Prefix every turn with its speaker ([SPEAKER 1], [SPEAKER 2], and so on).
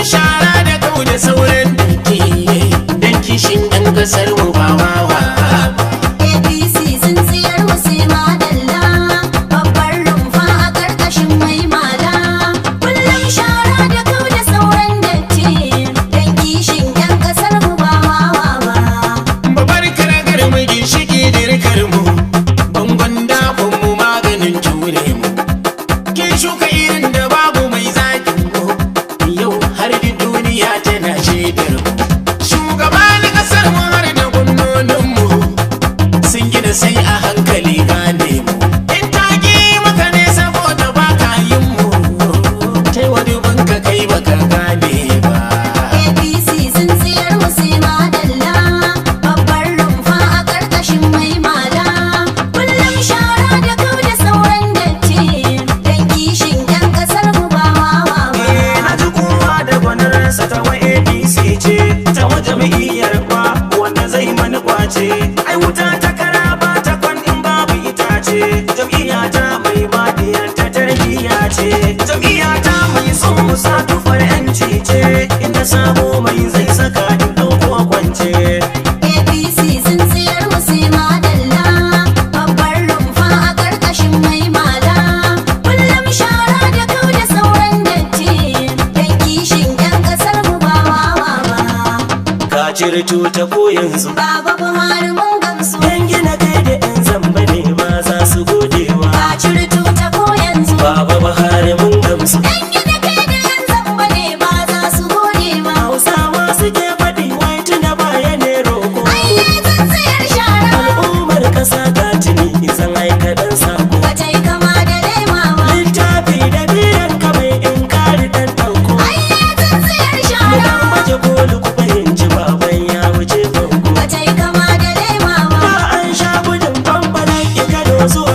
[SPEAKER 1] shara da kau da sauran datti dan kishin ɗan ƙasar mu ba wawa.
[SPEAKER 2] APC sun tsiyar mu sai madalla, babbar rumfa a ƙarƙashin mai mala. Kullum shara da kau da sauran datti dan kishin 'yan ƙasar mu ba wawa ba.
[SPEAKER 1] Babar karagar mu ginshiki dirkar mu, bangon dafin mu maganin ture mu. Kin shuka irin da babu mai zakin mu, yau har da duniya tana shaidar mu. Shugaba na ƙasar mu har da gwamnonin mu, sun gina sai a hankali gane mu. In ta ki maka ne saboda baka yin mu, tai wani banka kai baka gane ba.
[SPEAKER 2] APC sun tsiyar mu sai madalla, babbar rumfa a ƙarƙashin mai mala. Kullum shara da kau da sauran datti dan kishin 'yan ƙasar mu ba wawa ba.
[SPEAKER 3] Na ji kowa da gwanarsa ta wa APC ce, ta wa jam'iyyar kwa wanda zai mani kwace. Ai wuta ta kara ba ta kwan in babu itace, jam'iyya ta mai badiyar ta tarbiyya ce, jam'iyya ta mai son musa tufar 'yanci ce, inda sabo mai zai saka in ɗauko kwance.
[SPEAKER 2] APC sun tsiyar mu sai madalla, babbar rumfa a ƙarƙashin mai mala. Kullum shara da kau da sauran datti dan kishin 'yan ƙasar mu ba wawa ba.
[SPEAKER 3] Ka cirto ta ko yanzu,
[SPEAKER 2] Baba Buhari mun gamsu,
[SPEAKER 3] yan gina kai da 'yan zamba ne ba za su godewa.
[SPEAKER 2] ka ciri tuta ko yanzu.
[SPEAKER 3] Baba Buhari mun gamsu.
[SPEAKER 2] Yan gina kai da 'yan zamba ne ba za su gode ba.
[SPEAKER 3] Hausawa suke faɗi wai tuna baya ne roko.
[SPEAKER 2] Ai zan tsayar shara,
[SPEAKER 3] Al'ummar ƙasa ta tuni zan aika ɗan sako.
[SPEAKER 2] ba ta yi kama da lema ba.
[SPEAKER 3] Littafi da biyan ka mai in kari ɗan ɗauko.
[SPEAKER 2] Ai zan tsayar
[SPEAKER 3] Mu
[SPEAKER 2] shara,
[SPEAKER 3] ɗan baje koli ku fahimci baban ya wuce bango.
[SPEAKER 2] ba ta yi kama da lema ba.
[SPEAKER 3] Da an sha gudun bambaran ikado zuwa